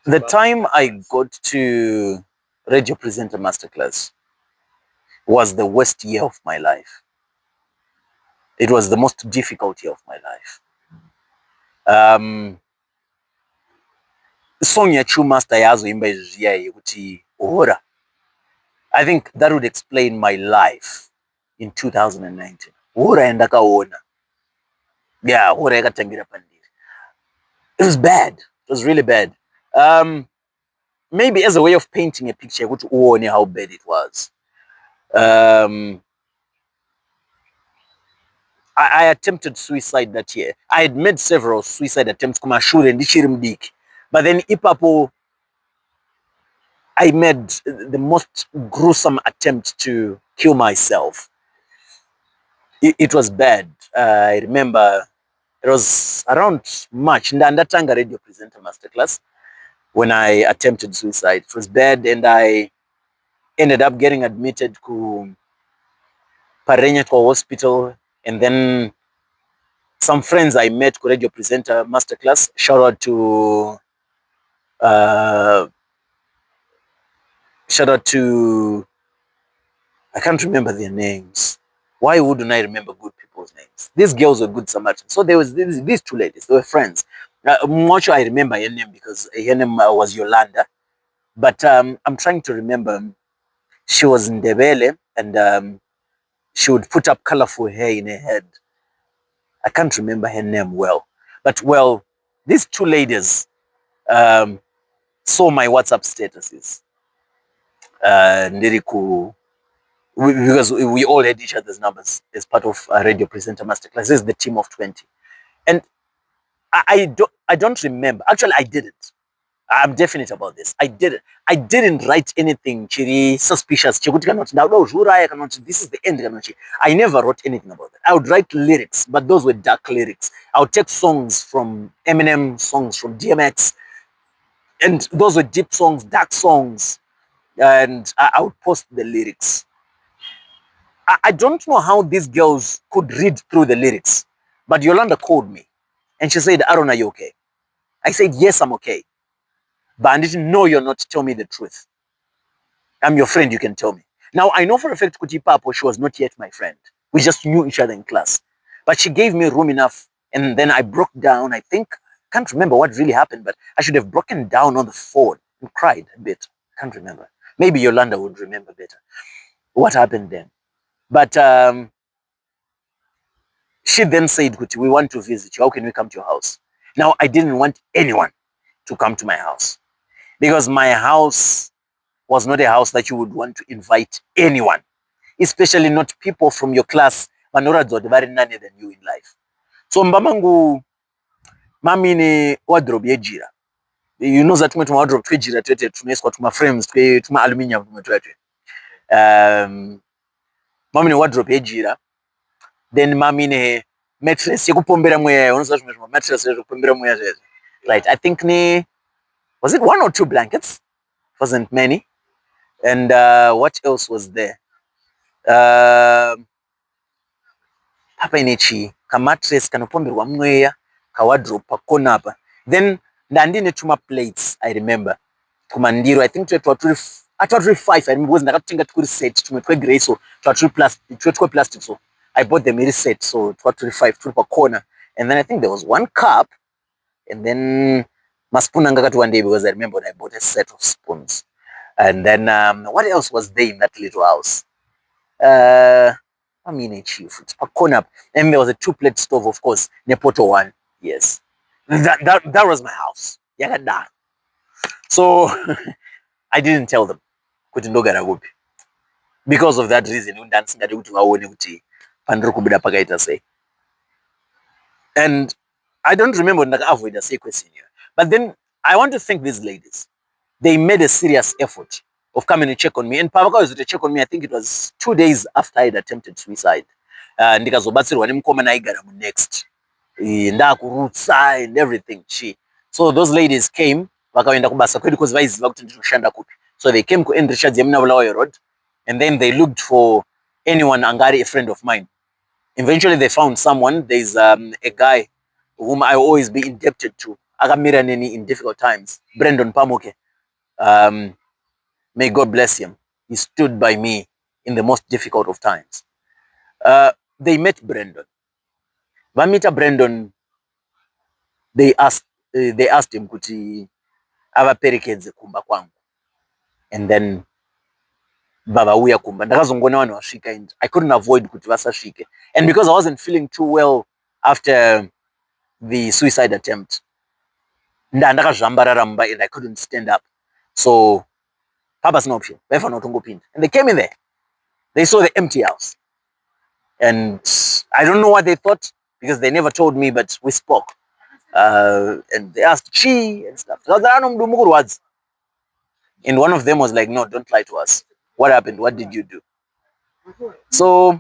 The time I got to radio presenter masterclass was the worst year of my life. It was the most difficult year of my life. Song ya True Master yazoimba izviya yekuti uhora. I think that would explain my life in 2019. Uhora yandakaona. Yeah, uhora yakatangira pandiri. It was bad. It was really bad. Maybe as a way of painting a picture yekuti uone how bad it was. I attempted suicide that year. I had made several suicide attempts kumashure ndichiri mudiki. But then ipapo I made the most gruesome attempt to kill myself. It was bad. I remember it was around March, ndatanga radio presenter masterclass, when I attempted suicide. It was bad, and I ended up getting admitted to Parenyatwa Hospital, and then some friends I met to radio presenter masterclass. Shout out to I can't remember their names. Why wouldn't I remember good people's names? These girls were good Samaritans. So there was these two ladies. They were friends. I'm not sure I remember her name because her name was Yolanda. But I'm trying to remember. She was in Ndebele, and she would put up colorful hair in her head. I can't remember her name well. But well, these two ladies saw my WhatsApp statuses. Ndiriku, because we all had each other's numbers as part of a radio presenter masterclass. This is the team of 20. And I don't remember. Actually, I didn't. I'm definite about this. I didn't write anything chiri suspicious. This is the end. I never wrote anything about that. I would write lyrics, but those were dark lyrics. I would take songs from Eminem, songs from DMX, and those were deep songs, dark songs, and I would post the lyrics. I don't know how these girls could read through the lyrics, but Yolanda called me and she said, Aaron, are you okay? I said, yes, I'm okay. But I didn't know you're not. Tell me the truth. I'm your friend, you can tell me. Now, I know for a fact Kuti Papo, she was not yet my friend. We just knew each other in class. But she gave me room enough, and then I broke down. I can't remember what really happened, but I should have broken down on the phone and cried a bit. Can't remember. Maybe Yolanda would remember better what happened then. But she then said, Kuti, we want to visit you. How can we come to your house? Now, I didn't want anyone to come to my house because my house was not a house that you would want to invite anyone, especially not people from your class, vanoratidza kuti vari nane than you in life. So mbamangu mami ne wardrobe yejira. You know that tuma wardrobe twejira twete tunoiswa tuma frames tuma aluminium tumwe twete. Mami ne wardrobe yejira. Then mami ne mattress yekupombera mweya. Unoziva zvimwe mattress yekupombera mweya zvese. Right, I think was it 1 or 2 blankets? It wasn't many. And what else was there? Hapa inechi kamatres kanopomberwa mweya ka wardrobe pakona apa. Then ndandine tuma plates, I remember. Kumandiro, I think twaturi 5, I remember, because ndakatenga tukuri set tumwe twe grey, so twaturi plastic, so I bought them in set, so twaturi 5 turi pakona. And then I think there was 1 cup, and then maspoon angakati one day, because I remember when I bought a set of spoons. And then what else was there in that little house? I mean, chief, it's pakona. And there was a 2-plate stove, of course, Nepoto one. Yes, that was my house. Yakada. So I didn't tell them. Because of that reason, and I don't remember to avoid a question here. But then I want to thank these ladies. They made a serious effort of coming to check on me. And Pavaka was to check on me, I think it was 2 days after I had attempted suicide. Ndikazobatsirwa nemukomana aigara next. Ndakurutsa and everything. So those ladies came, vakaenda kubasa kwedu because vaiziva kuti ndinoshanda kupi. So they came to Richards Yamuna Road, and then they looked for anyone angari, a friend of mine. Eventually they found someone. There's a guy whom I always be indebted to. akamira neni in difficult times. Brandon Pamuke, may God bless him. He stood by me in the most difficult of times. They met Brandon. Vamita Brandon, they asked him kuti avaperekedze kumba kwangu, and then baba uya kumba ndakazongona vanhu vasvika, and I couldn't avoid kuti vasasvike, and because I wasn't feeling too well after the suicide attempt, ndakazvambarara mumba and I couldn't stand up, so papasina option, vaifanira kutongopinda, and they came in there. They saw the empty house, and I don't know what they thought because they never told me, but we spoke, and they asked chi and stuff. And one of them was like, no, don't lie to us. What happened? What did you do? So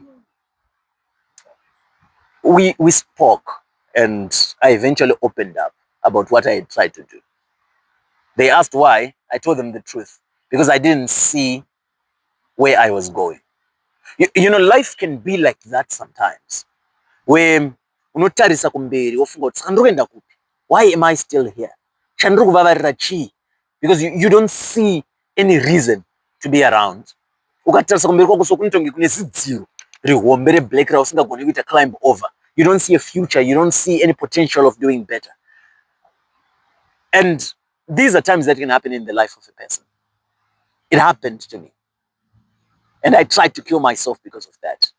we spoke, and I eventually opened up about what I had tried to do. They asked why. I told them the truth because I didn't see where I was going. You know, life can be like that sometimes. Where unotarisa kumberi wofunga kuti saka ndikuenda kupi? Why am I still here? Chandiri kuvavarira chi? Because you don't see any reason to be around. Ukatarisa kumberi kwako sokunotonge kune zidziro rihombe reblack rausingagoni kuita climb over. You don't see a future. You don't see any potential of doing better. And these are times that can happen in the life of a person. It happened to me. And I tried to kill myself because of that.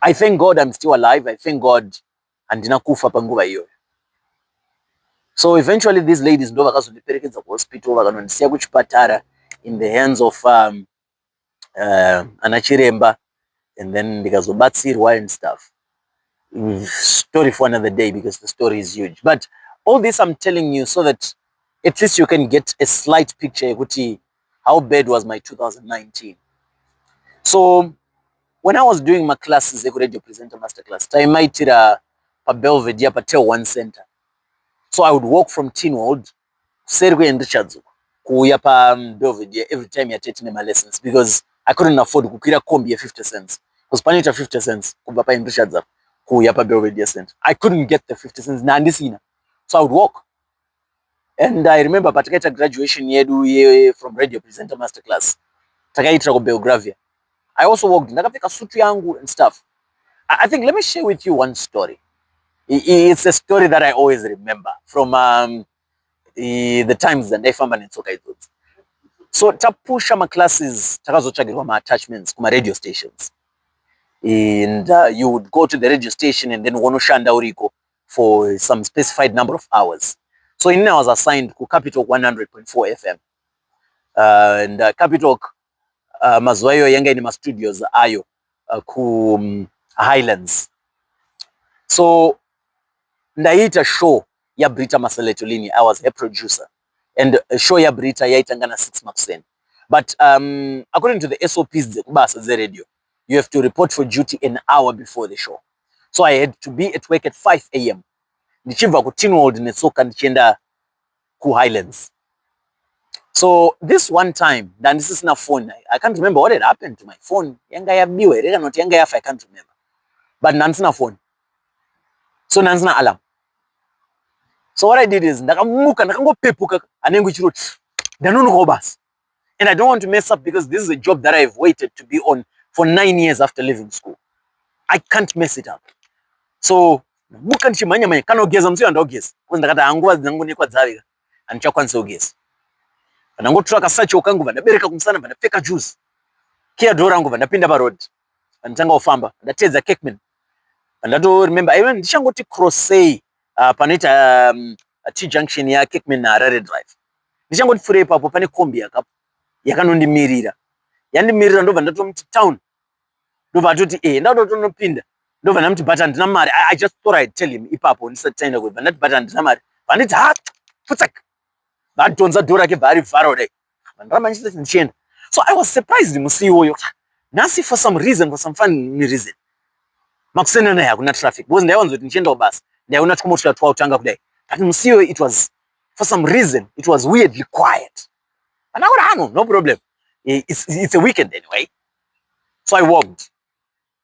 I thank God I'm still alive. I thank God andina kufa panguva iyo. So eventually these ladies ndo vakazondiperekedza kuhospital, vakanondisiya kuchipatara in the hands of anachiremba, and then ndikazobatsirwa and stuff. Story for another day because the story is huge. But all this I'm telling you so that at least you can get a slight picture kuti how bad was my 2019. So when I was doing my classes, the radio presenter masterclass, taimaitira pa Belvedere pa Tel 1 Center. So I would walk from Tinwold, Serwe and Richards, kuya pa Belvedere every time you're taking my lessons because I couldn't afford kukwira kombi ya 50 cents. Because panita 50 cents kubapa in Richards kuya pa Belvedere Center. I couldn't get the 50 cents na andisina. So I would walk. And I remember patakaita graduation yedu from radio presenter masterclass. Takaita ko Belgravia. I also walked, ndakapfeka sutu yangu and stuff. I think, let me share with you one story. It's a story that I always remember from the times that ndaifamba netsoka idzodzo. So tapusha ma classes takazotsvagirwa ma attachments kuma radio stations. And you would go to the radio station and then wonoshanda uriko for some specified number of hours. So I was assigned to Capital 100.4 FM. And Capital mazuva iyoyo yanga ine mastudios ayo ku Highlands. So ndaiita show ya Brita Maseletolini. I was a producer, and a show ya Brita yaitangana 6 makuseni. But according to the SOPs dzekubasa dzeredio, you have to report for duty an hour before the show. So I had to be at work at 5 a.m. ndichibva ku Tinwold netsoka ndichienda ku Highlands. So this one time, ndandisisina phone. I can't remember what had happened to my phone. Yanga yabiwa here not yanga yafa, I can't remember. But ndandisina phone. So ndandisina alarm. So what I did is ndakamuka ndakangopepuka anengu chiro ndanonoka basi. And I don't want to mess up because this is a job that I've waited to be on for 9 years after leaving school. I can't mess it up. So muka ndichimanya manya kana ugeza msiyo ndogeza. Kwa ndakata anguwa dzangu nekwa dzavika andichakwanisa ugeza. Ndangotsvaka sacho kangu vandabereka kumusana vandapfeka juice. Kia dhora rangu vandapinda pa road. Vanditanga kufamba, ndatedza Cakeman. Vandato remember I went ndichangoti crossei panoita T junction ya Cakeman na Harare Drive. Ndichangoti fure ipapo pane kombi yakanondimirira. Yandimirira ndobva ndatomuti town. Ndobva atoti ndatonopinda. Ndobva ndamuti but handina mari. I just thought I'd tell him ipapo ndisati taenda kuva ndati but handina mari. Vanditi futsaka. Vadonza dhora ke bari vhara kudai. Vandaramanyisa ndichienda. So I was surprised musiwo. Nasi for some reason, for some funny reason. Makusena naye hakuna traffic. Because ndaiwanzoti ndichienda kubasa. Ndaiona tukomotya twautanga kudai. But musiwo it was, for some reason, it was weirdly quiet. And I would no problem. It's a weekend anyway. So I walked.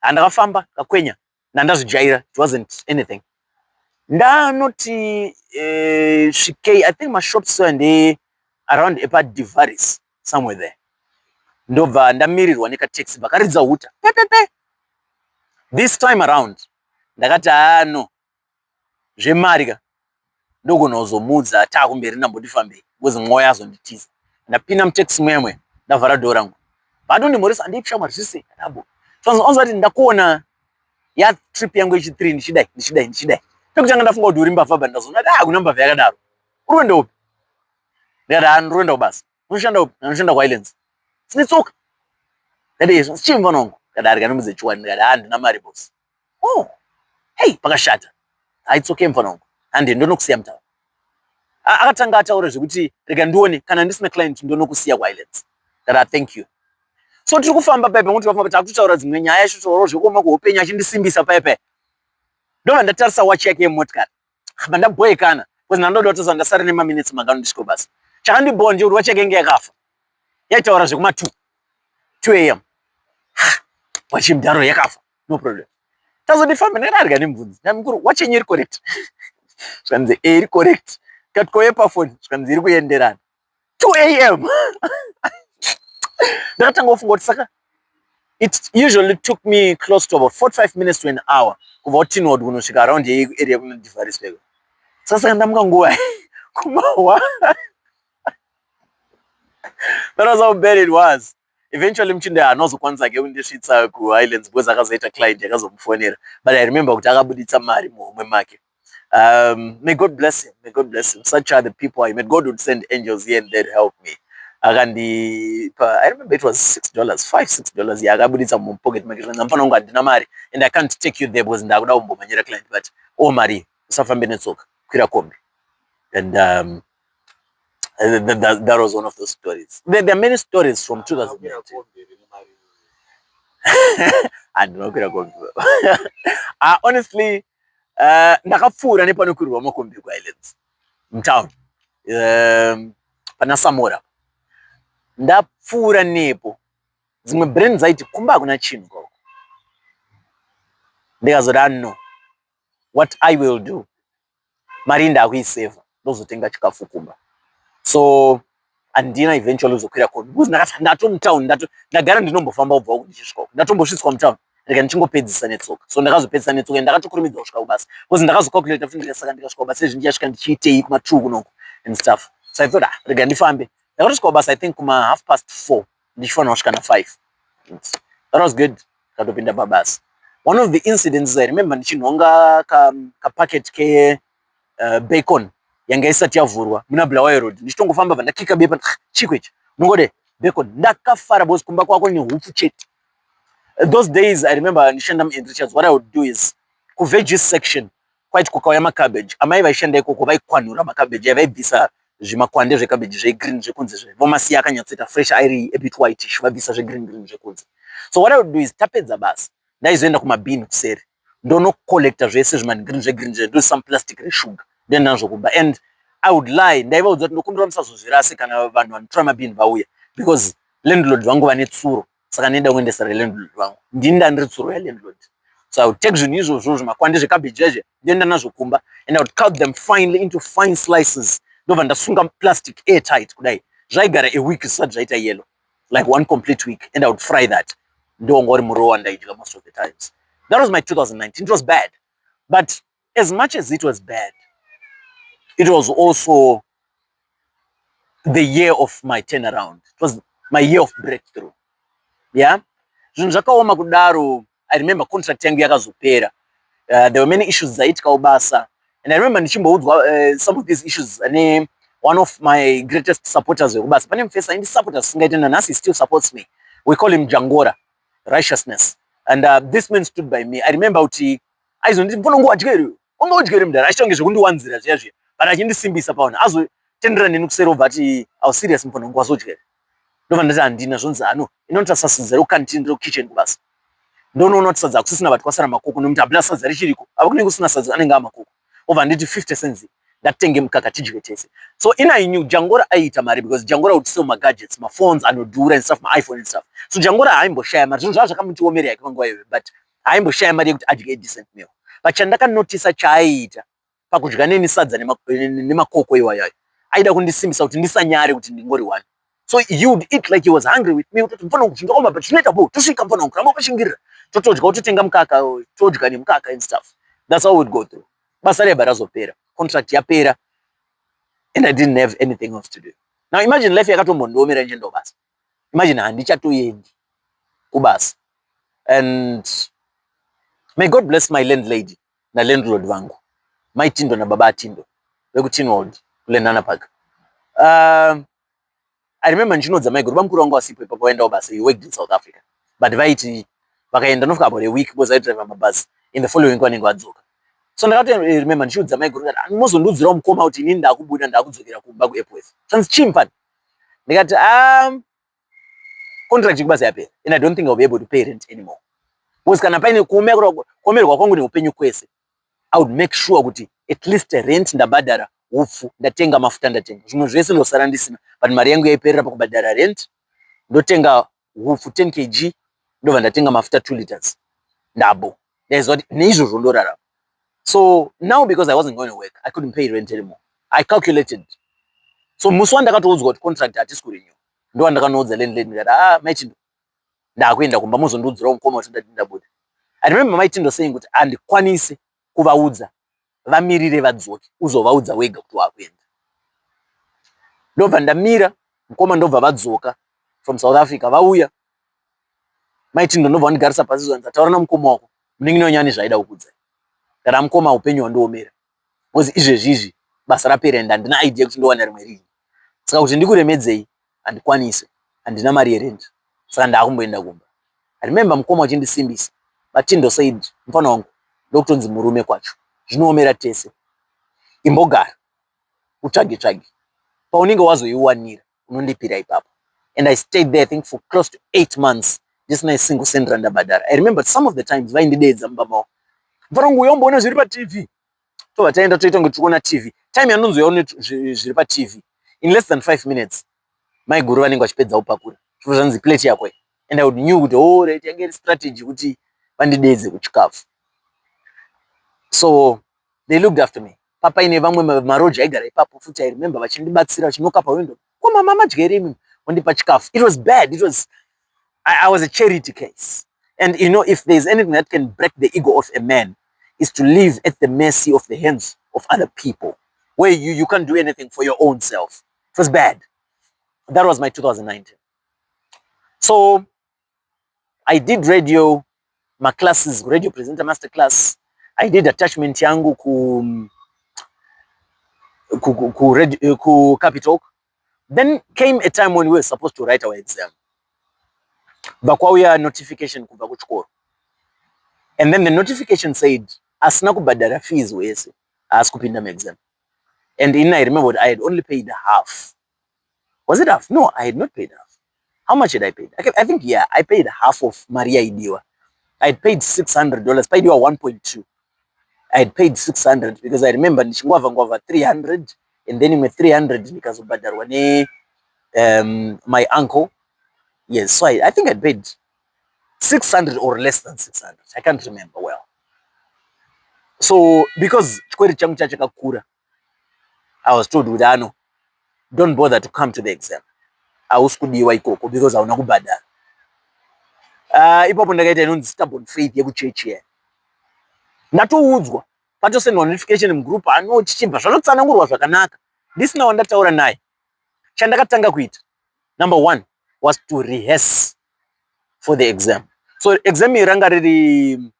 And ndakafamba kakwenya. Nandazojaira, it wasn't anything. ndanoti svikei, I think my shops and around epa Divaris somewhere there. Ndobva ndamirirwa nekataxi vakaridza huta pepepe. This time around ndakati no zvemari ka ndogona kuzomudza takumberi ndambondifambei because mwoyo azonditiza. Ndapinda mutaxi mwemwe ndavhara dhoo rangu. Vadondimhoresa andipshamwa zvise ndabo. Tozoti ndakuona ya trip yangu yechi3 ndichidai. Pekutanga ndafunga kuti uri mbavha bva ndazona kuna mbavha yakadaro. Uruenda upi? Ndikati ndoenda kubasa. Unoshanda upi? Ndinoshanda kuIslands. Sinetsoka. Ndati izvo chimva nongo. Ndikati kanimudze chiwani ndikati handina mari boss. Oh. Hey, pakashata. Haitsoke mva nongo. Handi ndonokusiya mutaura. Akatanga ataura zvekuti rega ndione kana ndisina client ndonokusiya kuIslands. Ndati thank you. So tiri kufamba pepe ngokuti vafamba takutaura dzimwe nyaya zvitoro zvekuoma kuhopenya achindisimbisa pepe. Ndobva ndatarisa watch yake yemotikari. Khamba ndaboyekana because ndandoda kuti ndasara nemaminutes magano ndisvike basa. Chakandibonje kuti watch yake inge yakafa. Yaitaura zvekuma 2 am. Watch mudharo yakafa. No problem. Tazodifamba ndakarya nemubvunzi. Ndamukuru watch yenyu iri correct. Zvanzi iri correct. Katikoye pafoni zvanzi iri kuenderana. 2 am. Ndakatanga kufunga kuti saka it usually took me close to about 45 minutes to an hour kubva kutinwood kunosvika around area kuna Divaris peko. Saka ndamuka nguva kumawa. That was how bad it was. Eventually mchinde anozokwanisa ke kundisvitsa kuIslands because akazoita client yakazomufonera. But I remember kuti akabuditsa mari muhomwe make. May God bless him. May God bless him. Such are the people I met. God would send angels here and there to help me. I remember it was $6, yeah, akabuditsa mu pocket make. Ndamfana unga ndina mari and I can't take you there because ndakuda kumbomanyira client, but mari usafambe netsoka kwira kombi. And that was one of those stories. There are many stories from 2019. And no kwira kombi. Honestly, ndakapfuura nepanokwirwa makombi kuIslands mtown. Pana Samora. Ndapfuura nepo dzimwe brand dzaiti kumba hakuna chinhu kwako. Ndikazoti no, what I will do, mari ndakuiseva ndozotenga chikafu kumba. So andina eventually uzokwira kombi because ndakati ndatomutown ndagara ndinombofamba kubva uko ndichisvika. Ndatombosvitswa mutown ndika ndichingopedzisa netsoka. So ndakazopedzisa netsoka ndakatokurumidza kusvika kubasa because ndakazocalculate kuti ndikasaka ndikasvika kubasa izvi ndichasvika ndichiitei kuma2 kunoko and stuff. So I thought rega ndifambe. Ndakatosvika kubasa I think kuma 4:30 ndichifanira kusvika na5. That was good. Katopinda pabasa. One of the incidents I remember ndichinhonga ka packet ke bacon yanga isati yavhurwa muna Bulawayo Road. Ndichitongofamba vandakika bepa chikwechi. Nongode bacon ndakafara boss kumba kwako ni hupfu chete. Those days I remember ndishanda mu-Richards, what I would do is ku veggies section quite kukauya macabbage. Amai vaishanda ikoko vaikwanura macabbage vaibvisa zvimakwande zvekabeji zvegreen zvekunze zve vomasiya akanyatsoita fresh airi a bit whitish vabvisa zvegreen zvekunze. So what I would do is tapedza basa ndaizoenda kumabini kuseri ndonocollecta zvese zvimagreen zvegreen do some plastic resugar then nazvo kumba. And I would lie ndaivaudza kuti ndokumbira musazozvirasi kana vanhu vanotora mabini vauya because landlord vangu vane tsuro saka nenda kuendesa relandlord vangu ndinda ndiri tsuro yalandlord. So I would take zvinhu izvozvo zvimakwande zvekabeji ezve ndoenda nazvo kumba and I would cut them finely into fine slices. Ndobva ndasunga plastic airtight kudai zvaigara a week zvisati zvaita yellow, like one complete week, and I would fry that. Ndongori muriwo wandaidya most of the times. That was my 2019. It was bad, but as much as it was bad, it was also the year of my turnaround. It was my year of breakthrough. Yeah, zvinhu zvakaoma kudaro. I remember contract yangu yakazopera. There were many issues dzaitika ubasa. And I remember nichimboudzwa some of these issues. And one of my greatest supporters wekubasa pane mufesa indi supporters singaitenda nhasi, he still supports me. We call him Jangora, righteousness. And this man stood by me. I remember kuti aizonditi mfonongo wadyeri mudhara achitonge zvekundiwanzira zviya zviya but achindisimbisa paona azotendera neni kuseri obva ati I was serious mfonongo wazodyeri. Ndobva ndati handina zvonzi inonita sadza rekukantini rekukitchen kubasa. Ndonoona kuti sadza kusisina vati kwasara makoko nomuti habina sadza richiriko ava kunenge kusina sadza anenge amakoko. Over nditi 50 cents ndatenge mukaka tidye tese. So I knew Jangora aiita mari because Jangora would sell my gadgets, my phones anodhura and stuff, my iPhone and stuff. So Jangora haimboshaya mari. Zvinhu zvavo zvakamuchiomera yake panguva iyoyo, but haimboshaya mari yekuti adye decent meal. But chandakanotice chaaiita pakudya nenisadza nemakoko iwayo aida kundisimbisa kuti ndisanyare kuti ndingori one. So he would eat like he was hungry with me. Kuti mfana wangu chingaoma but zvinoita bo tosvika mfana wangu ramba ukashingirira totodya totenga mukaka todya nemukaka and stuff. That's how we would go through. Basa rebva razopera, contract yapera, and I didn't have anything else to do. Now imagine life yakatombondiomera nje ndobasa. Imagine handichatoendi kubasa. And may God bless my landlady na landlord vangu, my tindo na baba tindo vekutinwold kulenana park. I remember ndinodza my guru bamukuru wangu wasipo ipapo waenda basa. He worked in South Africa, but vaiti vakaenda nofika about a week because I drive mabasi. In the following week wanenge wadzoka. So ndakati remember ndichiudza my guru kuti muzondudzira mukoma kuti inini ndakubuda ndakudzokera kumba kuAirport. Sounds chimpan. Ndikati contract ikubasa yapera and I don't think I'll be able to pay rent anymore. Because kana paine kuomerwa kwangu neupenyu kwese, I would make sure kuti at least rent ndabhadhara, upfu ndatenga mafuta ndatenga. Zvimwe zvese ndosara ndisina, but mari yangu yaiperera pakubhadhara rent, ndotenga upfu 10 kg, ndobva ndatenga mafuta 2 liters. Ndabo. There's what neizvozvo ndorarama. So now because I wasn't going to work, I couldn't pay rent anymore. I calculated. So musi wandakatoudzwa kuti contract hatisi kurenew, ndo wandakanoudza landlady ndikati maichindo ndakuenda kumba muzondudzirawo mukoma kuti ndati ndabuda. I remember maitindo saying kuti handikwanisi kuvaudza vamirire vadzoke, uzovaudza wega kuti wakuenda. Ndobva ndamira, mukoma ndobva vadzoka from South Africa vauya. Maitindo ndobva wandigarisa pasi zvanzi taura namukoma wako munenge nonyani zvaida kukudza. Kana mukoma upenyu wandiomera. Because izvezvizvi basa rapera and handina idea kuti ndowana rimwe ringi. Saka kuti ndikuremedzei handikwanisi, handina mari yerent. Saka ndakumboenda kumba. I remember mukoma wachindisimbisa. Matindo said mfana wangu ndokutonzi murume kwacho, zvinoomera tese, imbogara utsvage paunenge wazoiwanira unondipira ipapo. And I stayed there I think for close to 8 months ndisina single cent randabhadhara. I remember some of the times vaindidedza mubaba mfana wangu uyomboona zviri paTV. Tobva taenda toita kunge tikuona TV. Time yanonzoyaone zviri paTV, in less than 5 minutes my guru vanenge vachipedza upakura zviro zvanzi plate yako. And I would knew kuti right yange strategy kuti vandidedze kuchikafu. So they looked after me. Papa ine vamwe maroja aigara ipapo futi I remember vachindibatsira vachinoka pawindo. Koma mama dyere imi wandipa chikafu. It was bad. It was I was a charity case. And you know, if there's anything that can break the ego of a man, is to live at the mercy of the hands of other people, where you can't do anything for your own self. It was bad. That was my 2019. So I did radio, my classes, radio presenter masterclass. I did attachment yangu ku Capital. Then came a time when we were supposed to write our exam. Bakwauya notification kubva kuchikoro. And then the notification said, asina kubhadhara fees wese, asikupinda exam. And I remembered I had only paid half. Was it half? No, I had not paid half. How much had I paid? I think, yeah, I paid half of Maria Idiwa. I had paid $600. Paid you 1.2. I had paid 600 because I remember ngwava 300, and then with 300 because of Badarwane, my uncle. Yes, so I think I paid 600 or less than 600. I can't remember well. So because chikweri changu chachakakura, I was told udano, don't bother to come to the exam. Auskudiwa ikoko because hauna kubhadhara. Ipapo ndakaita inonzi stubborn faith yekuchechi. Ndatoudzwa patosendwa notification mugroup chichibva zvanotsanangurwa zvakanaka ndisina wandataura naye. Chandakatanga kuita, number 1 was to rehearse for the exam. So exam iranga riri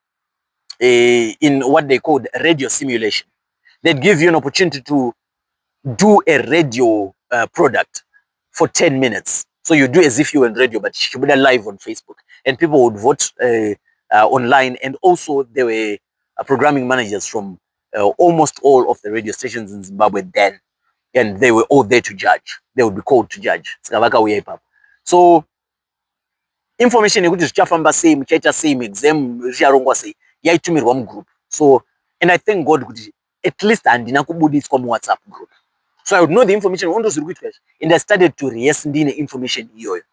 in what they called radio simulation. They'd give you an opportunity to do a radio product for 10 minutes. So you do as if you were on radio, but you should be live on Facebook, and people would vote online. And also there were programming managers from almost all of the radio stations in Zimbabwe then, and they were all there to judge. They would be called to judge. So information yekuti zvichafamba sei, muchaita sei, exam richarongwa sei, yaitumirwa mugroup. So, and I thank God kuti at least handina kubuditswa muWhatsApp group. So I would know the information and I started to rehearse Ndini information iyoyo.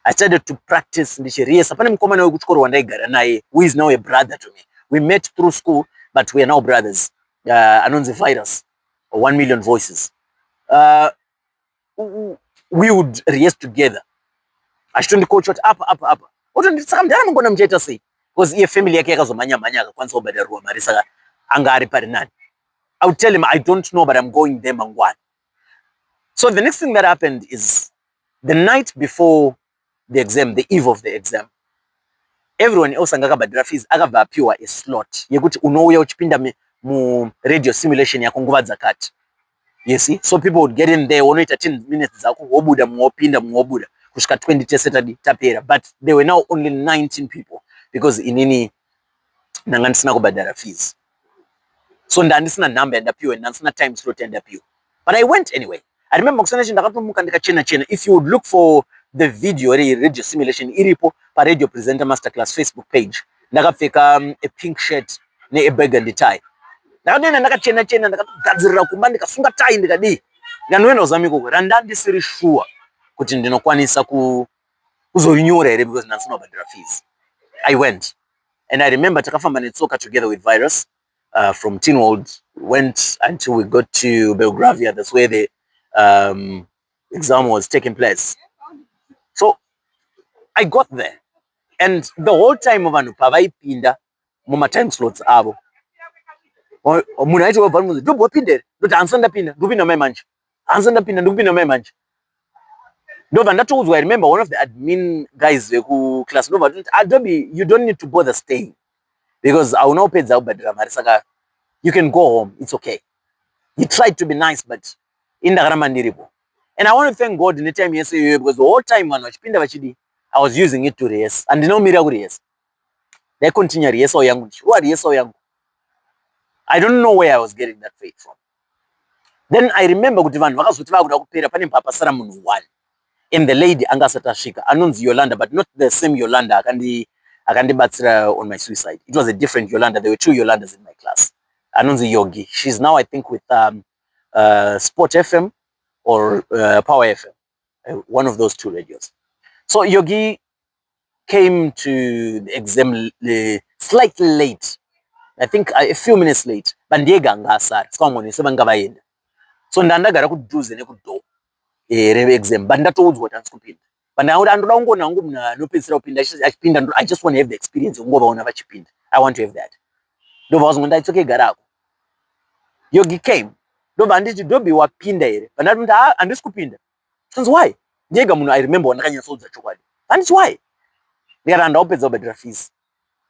I started to practice ndichirehearse. Pane mukomana wekuchikoro wandaigara naye, who is now a brother to me. We met through school, but we are now brothers. anonzi virus, 1 million voices. Uh, we would race together. Achitondikoach kuti apa saka mudhara mangona muchaita sei, because iye family yake yakazomhanya akakwanisa kubhadharirwa mari, saka anga ari pari nani. I would tell him, I don't know, but I'm going there mangwana. So the next thing that happened is the night before the exam, the eve of the exam, everyone else anga akabhadhira fees akabva apiwa a slot yekuti unouya uchipinda mu radio simulation yako nguva dzakati. You see, so people would get in there, unoita 10 minutes dzako, wobuda mwopinda mwobuda kusvika 20 teseta tapera. But there were now only 19 people because inini ndanga ndisina kubhadhara fees, so ndandisina number yandapiwa, ndandisina time slot yandapiwa, but I went anyway. I remember kusana chi ndakatomuka ndikachena. If you would look for the video radio simulation iripo pa radio presenter masterclass Facebook page, ndakapfeka a pink shirt ne a burgundy tie. Ndakadena ndakachena ndakagadzirira kumba ndikasunga tie ndikadi ndanoenda kuzamiko randandisiri sure kuti ndinokwanisa kuzorinyora here because ndandisina kubhadhara fees. I went and I remember takafamba netsoka together with Virus from Teenwold, went until we got to Belgravia. That's where the exam was taking place. So I got there, and the whole time vanhu pavaipinda muma time slots avo, munhu aiti wabva munhu Dobie wapinda here, ndoti handisati ndapinda, ndikupinda mai manje, handisati ndapinda, ndikupinda mai manje. Ndobva ndatoudzwa. I remember one of the admin guys vekuclass ndobva ndoti Dobie, you don't need to bother staying because hauna kupedza kubhadhira mari, saka you can go home, it's okay. He tried to be nice, but indakaramba ndiripo. And I want to thank God in the time yesterday, because the whole time vanhu vachipinda vachidi, I was using it to race, and ndinomira kuresa. They continue rehearsal yangu, shuwa rehearsal yangu. I don't know where I was getting that faith from. Then I remember kuti vanhu vakazoti vakuda kupera pane papasara munhu 1. And the lady anga asati asvika, anonzi Yolanda, but not the same Yolanda akandibatsira on my suicide. It was a different Yolanda. There were 2 Yolandas in my class. Anonzi Yogi. She's now, I think, with Sport FM or Power FM, one of those 2 radios. So Yogi came to the exam slightly late, I think a few minutes late, but ndiyega anga asara, sikangoni vanga vaenda. So ndandagara kudhuze nekudo reve exam, but ndatoudzwa kuti handisi kupinda. But ndoda kungoona hangu munhu anopedzisira kupinda achipinda, I just want to have the experience yekungovaona vachipinda. I want to have that. Ndobva vazongonda it's okay, garako. Yogi came. Ndobva handiti Dobie wapinda here, but ndati handisi kupinda. Since why? Ndiyega munhu I remember wandakanyatsoudza chokwadi. Handiti why? Ndikati handakupedza kubhadhira fees.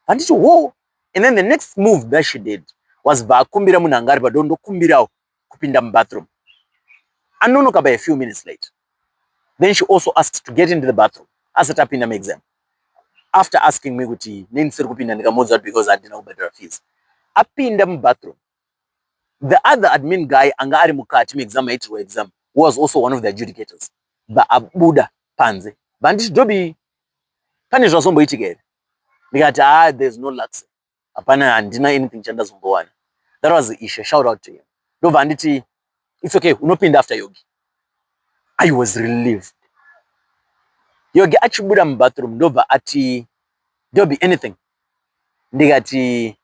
Handiti whoa. And then the next move that she did was vakumbira munhu anga ari padondo ndokumbirawo kupinda mubathroom. Anonoka by a few minutes late. Then she also asked to get into the bathroom asati apinda muexam. After asking me kuti ndisiri kupinda, ndikamuudza because handina kubhadhira fees. Apinda mubathroom. The other admin guy anga ari mukati muexam aitirwa exam was also one of the adjudicators. Abuda panze. Banditi Dobie, pane zvazomboitika here? Ndikati there's no luck. Hapana, handina anything chandazombowana. That was the issue. Shout out to him. Ndobva handiti it's okay, unopinda after Yogi. I was relieved. Yogi achibuda mubathroom ndobva ati Dobie anything. Ndikati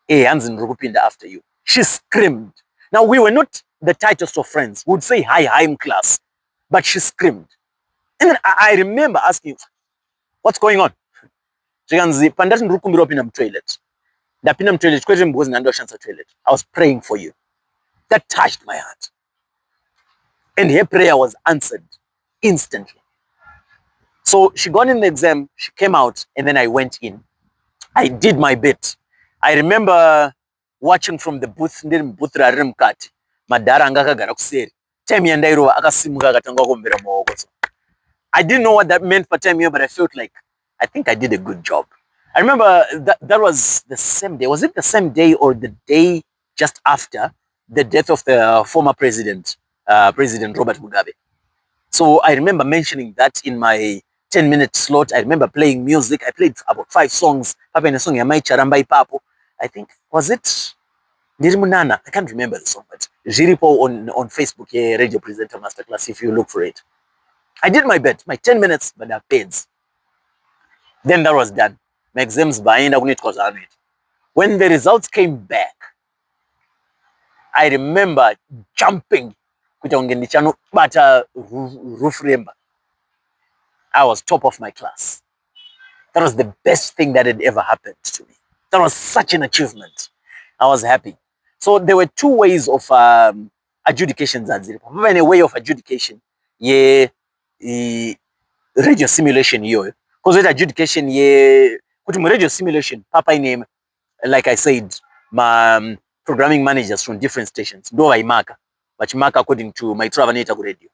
hanzi ndiri kupinda after you. She screamed. Now we were not the tightest of friends. We would say hi in class, but she screamed. And then I remember asking, what's going on? Zvikanzi pandati ndiri kukumbira kupinda mutoilet. Ndapinda mutoilet kwete because ndandoshandisa toilet. I was praying for you. That touched my heart. And her prayer was answered instantly. So she got in the exam, she came out, and then I went in. I did my bit. I remember watching from the booth, ndiri mubooth rari mukati. Madhara anga akagara kuseri. Time yandairova akasimuka akatanga kuombera maoko. I didn't know what that meant for time here, but I felt like I think I did a good job. I remember that was the same day. Was it the same day or the day just after the death of the former president, President Robert Mugabe? So I remember mentioning that in my 10-minute slot. I remember playing music. I played about 5 songs. Papa song ya Mai Charamba Ipapo. I think, was it Ndirimunana? I can't remember the song, but Jiripo on Facebook, radio presenter masterclass, if you look for it. I did my best, my 10 minutes, but I paid. Then that was done. My exams behind. When the results came back, I remember jumping kuita kunge ndichanobata roof remba. I was top of my class. That was the best thing that had ever happened to me. That was such an achievement. I was happy. So there were two ways of adjudication zadziripo. In a way of adjudication, yeah, radio simulation yo. Because with adjudication, yeah, kuti radio simulation, papa name, like I said, my programming managers from different stations. Do I mark, but mark according to my travel radio.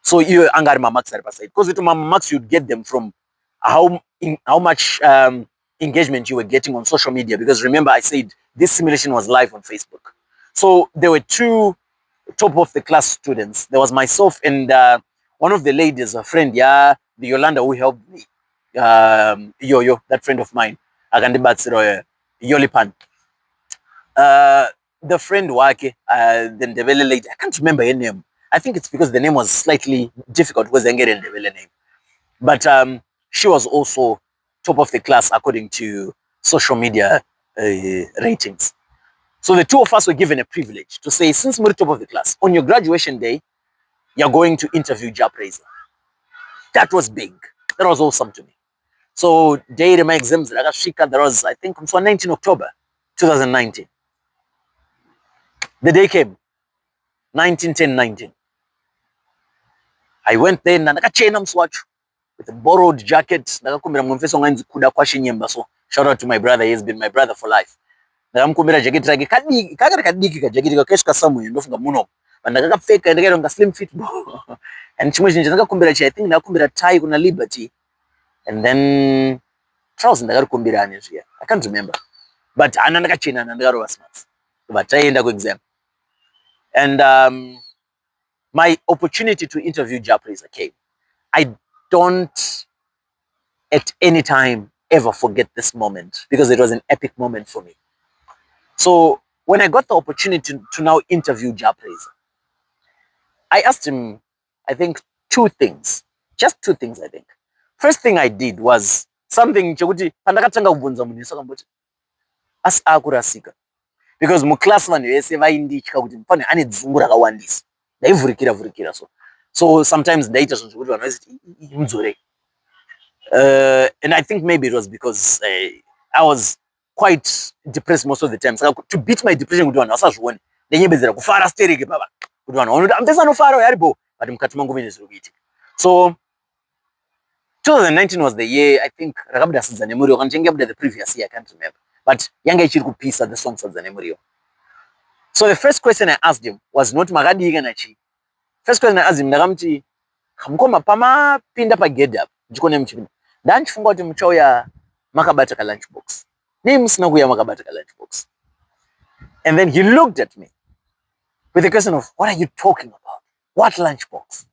So you angari marks are paside. Because with my marks you'd get them from how much engagement you were getting on social media. Because remember I said this simulation was live on Facebook. So there were two top of the class students. There was myself and one of the ladies, a friend, yeah, the Yolanda who helped me. Yo, that friend of mine. Agandibatsiro Yolipan. The friend wake, the Ndebele lady, I can't remember her name. I think it's because the name was slightly difficult because I get a Ndebele name. But she was also top of the class according to social media ratings. So the two of us were given a privilege to say, since we're top of the class, on your graduation day, you're going to interview Japraiser. That was big. That was awesome to me. So day of my exams, that was, I think, on 19 October 2019. The day came, 1910-19. I went there and ndakachena mswacho with a borrowed jacket. Ndakakumbira mumfeso nganzi kuda kwashinyemba. So shout out to my brother. He has been my brother for life. Ndakamukumbira jacket rake kadiki, kadiki ka jacket kakesvika somewhere ndofunga muno. Ndakakapfeka ndakaita slim fit. And chimwe chinhu ndakakumbira I think ndakakumbira tie kuna Liberty. And then trousers ndakakumbira ani zviya. I can't remember. But ana ndakachena ndakarova smart. But taenda ku exam. And my opportunity to interview Japraiser came. I don't at any time ever forget this moment because it was an epic moment for me. So when I got the opportunity to now interview Japraiser, I asked him, I think, two things. Just two things, I think. First thing I did was something chekuti pandakatanga kubvunza munhu sakamboti asi akurasika. Because mu class vanhu vese vainditya kuti pane ane dzungu rakawandisa. Ndaivhurikira so. So sometimes ndaita zvinhu zvekuti vanhu vaiti mudzorei. And I think maybe it was because I was quite depressed most of the time. So to beat my depression kuti vanhu vasazvione, ndanyembedzera kufara stereke baba. Kuti vanhu vaona kuti amupesa anofara yaribo, but mukati mangu mune zviri kuitika. So 2019 was the year, I think, rakabuda Sadzane Muriwo, kana chengebuda the previous year, I can't remember. But yanga ichiri kupisa the song Sadzane Muriwo. So the first question I asked him was not makadii kana chi. First question I asked him, ndakamuti kamukoma pamapinda pagedhe apa ndichikone muchipinda. Ndandifunga kuti muchauya makabata ka lunchbox. Nei musina kuuya makabata ka lunchbox. And then he looked at me with the question of, what are you talking about? What lunchbox?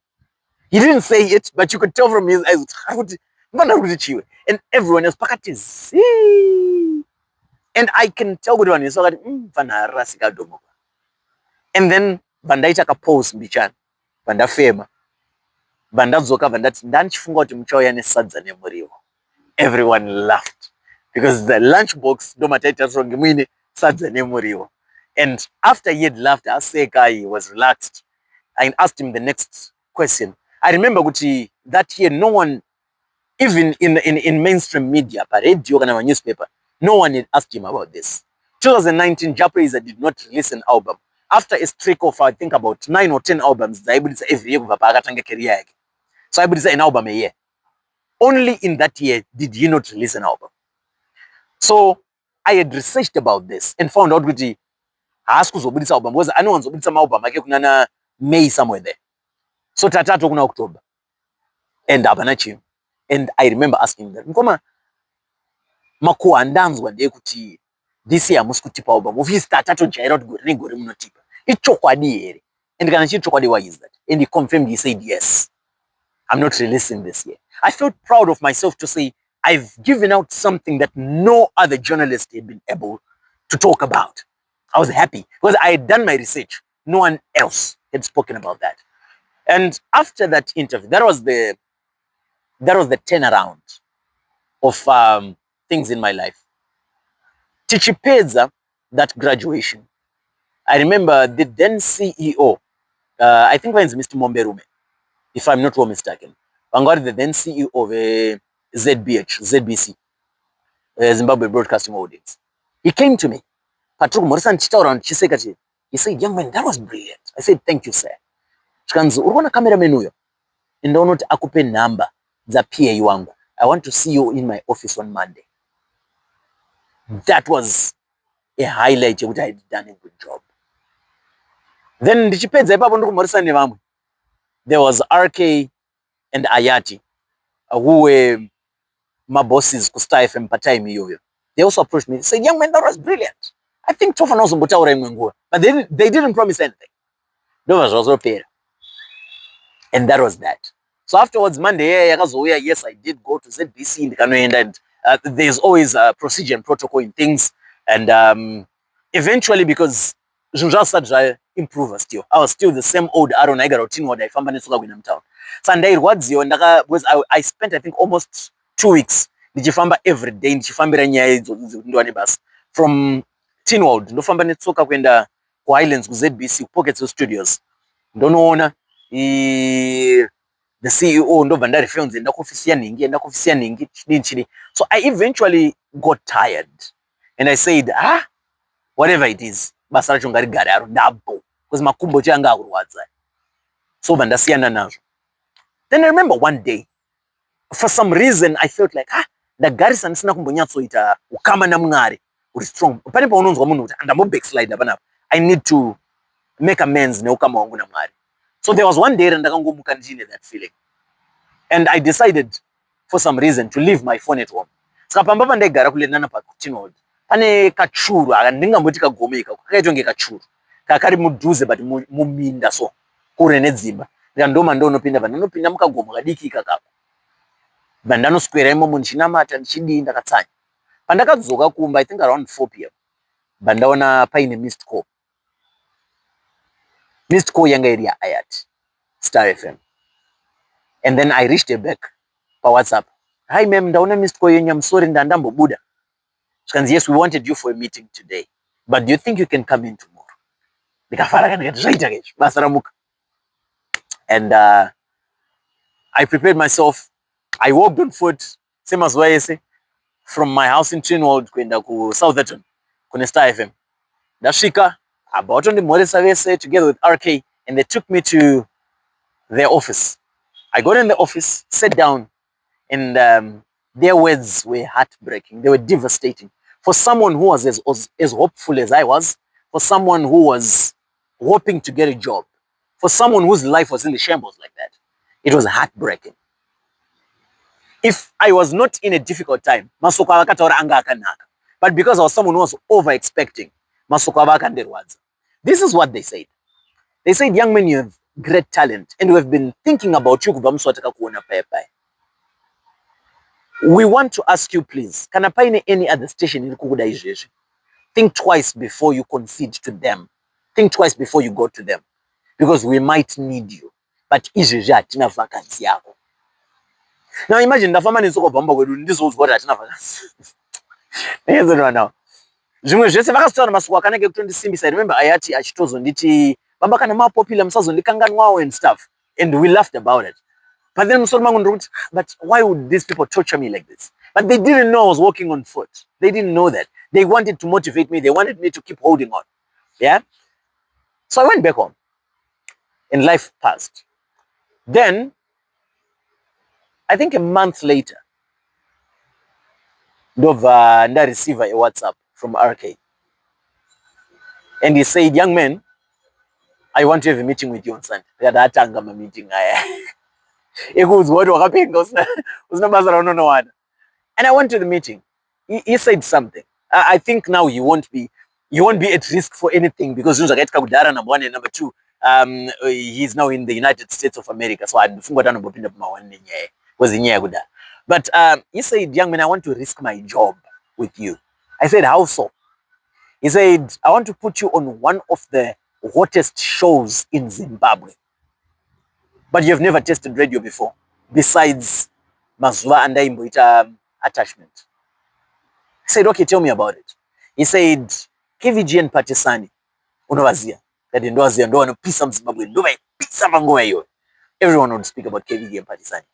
He didn't say it, but you could tell from his eyes. And everyone else, and I can tell good one is so that and then Bandaita pose bichan, Banda fema, Bandazoka, Bandat Danchifungo to Mchoya and Sadzane Muriwo. Everyone laughed because the lunchbox domatata from Gimini Sadzane Muriwo. And after he had laughed, Aseka was relaxed. I asked him the next question. I remember Gucci that year, no one, even in mainstream media, radio and newspaper, no one had asked him about this. 2019, Japraiser did not release an album. After a streak of, I think, about 9 or 10 albums, every year, so I would say an album a year. Only in that year did he not release an album. So I had researched about this and found out Gucci asked this album was I know on some album, I get May somewhere there. So tatato kuna October. And abanachi. And I remember asking them, Nkoma makuwa andanzwa ndiye kuti this year muskutipa album. If you start to jairot gore munotipa. Ichokwadi ere. And kana chichokwadi, why is that? And he confirmed, he said, yes, I'm not releasing this year. I felt proud of myself to say I've given out something that no other journalist had been able to talk about. I was happy because I had done my research. No one else had spoken about that. And after that interview, that was the turnaround of things in my life. Tichipedza that graduation. I remember the then CEO, I think was Mr. Momberume, if I'm not wrong mistaken. Wangari, the then CEO of ZBC, Zimbabwe Broadcasting Holdings. He came to me. Patrick Morrison Chitaura, he said, young man, that was brilliant. I said, thank you, sir. Chikanzi, urikuona cameraman uyo? Ndaona kuti akupe number za PA wangu. I want to see you in my office on Monday. That was a highlight of what I had done a good job. Then ndichipedza ipapo ndikumhoresana nevamwe. There was RK and Ayati, who were my bosses ku Star FM patime iyoyo. They also approached me. They said, young man, that was brilliant. I think Tofana was mbotaura imwe nguwa. But they didn't promise anything. That was okay. And that was that. So afterwards, Monday, yes, I did go to ZBC in the Kanoenda, and there's always a procedure and protocol in things. And eventually, because Junja Sadja improved still, I was still the same old Aaron Aiga routine what I found in town. So I spent, I think, almost 2 weeks. Nijifamba every day, nijifambira nyaya ndwani bus from Tinwald, ndofamba netsoka kwenda ku Islands ku ZBC Pockets Studios. Ndonoona the CEO ndobva ndarifyonze enda kuofisi yaningi chini. So I eventually got tired and I said, whatever it is, basa racho ngarigare aro ndabo because makumbo changa akurwadza. So vandasiyana nazvo. Then I remember one day, for some reason I felt like ndagarisa ndisina kumbonyatsoita ukama naMwari uri strong. Pane paunonzwa munhu kuti andambo backslide panapa. I need to make amends neukama wangu naMwari. So there was one day ndakangomuka ndine that feeling. And I decided for some reason to leave my phone at home. Saka pamba pandaigara kule nana pa Tinwald. Pane kachuru ndingamboti kagomeka kakaitwa ngekachuru. Kakari mudhuze but muminda so kure nedzimba. Ndoma ndonopinda vanonopinda mukagomo kadiki kakako. Vandanoswera imomo ndichinamata ndichidii ndakatsanya. Pandakadzoka kumba I think around 4 p.m. Bandaona paine missed call. Missed call yanga iri Ayati Star FM. And then I reached her back per WhatsApp. Hi ma'am, ndaona missed call yenyu, I'm sorry ndandambobuda. She said, yes, we wanted you for a meeting today. But do you think you can come in tomorrow? And I prepared myself. I walked on foot, same as what I say, from my house in Tinwald kwenda ku Southerton, kune Star FM. Ndashika, I bought on the Moresa together with RK, and they took me to their office. I got in the office, sat down, and their words were heartbreaking. They were devastating. For someone who was as hopeful as I was, for someone who was hoping to get a job, for someone whose life was in the shambles like that, it was heartbreaking. If I was not in a difficult time, but because I was someone who was over-expecting, this is what they said. They said, young man, you have great talent, and we have been thinking about you. We want to ask you, please, can I find any other station in Kukuda? Think twice before you concede to them. Think twice before you go to them, because we might need you. But hatina vacancy yako. Now imagine the family is over this was what hatina vacancy. Here's the one now. I remember Ayati achitozo nditi baba kana ma popular msazo ndikanganwawo and stuff, and we laughed about it. But then but why would these people torture me like this? But they didn't know I was walking on foot. They didn't know that. They wanted to motivate me. They wanted me to keep holding on. Yeah? So I went back home and life passed. Then, I think a month later, I received a WhatsApp from RK. And he said, young man, I want to have a meeting with you on Sunday. That meeting. And I went to the meeting. He said something. I think now you won't be at risk for anything because number one and number two, he's now in the United States of America. So but he said, young man, I want to risk my job with you. I said, how so? He said, I want to put you on one of the hottest shows in Zimbabwe. But you've never tested radio before, besides Mazwa and Imboita attachment. I said, okay, tell me about it. He said, KVG and Patisani, unovaziya kati ndovaziya ndo vanopisa muZimbabwe, ndo vaipisa panguva iyoyo. Everyone would speak about KVD and Patisani.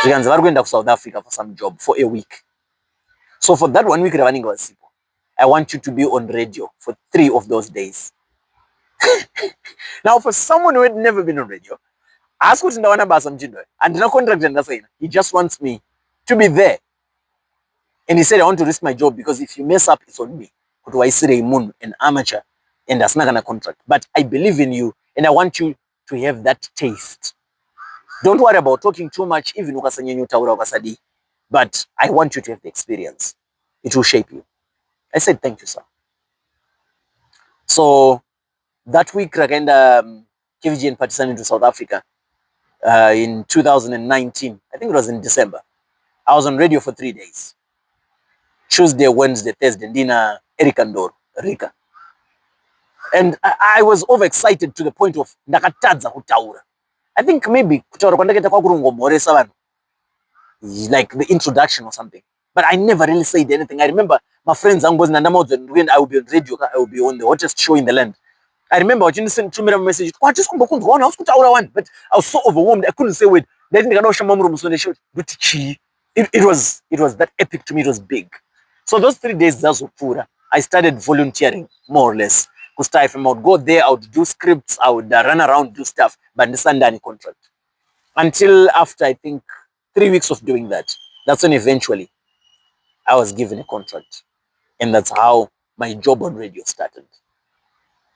Zvikanzi vari kuenda kuSouth Africa for some job for a week. So for that 1 week ravanenge vasipo, I want you to be on radio for 3 of those days. Now for someone who had never been on radio, ask kuti ndawana basa mchindo handina contract yandasaina. He just wants me to be there. And he said, I want to risk my job because if you mess up, it's on me. Kuti waisirei munhu, an amateur, and asina kana contract. But I believe in you and I want you to have that taste. Don't worry about talking too much, even ukasanyenya taura ukasadi. But I want you to have the experience. It will shape you. I said, thank you, sir. So that week, rakaenda KVG and Patisani to South Africa in 2019. I think it was in December. I was on radio for 3 days. Tuesday, Wednesday, Thursday, Ndina, Eric Ndoro, Rika. And I was overexcited to the point of ndakatadza kutaura. I think maybe kutaura kwandakaita kwakurongomoresa vanhu, like the introduction or something. But I never really said anything. I remember my friends, I will be on radio, I will be on the hottest show in the land. I remember watching send to me a message, but I was so overwhelmed, I couldn't say word. It was that epic to me, it was big. So those 3 days, I started volunteering, more or less. Because if I would go there, I would do scripts, I would run around, do stuff, but understand any contract. Until after, I think, 3 weeks of doing that, that's when eventually I was given a contract. And that's how my job on radio started.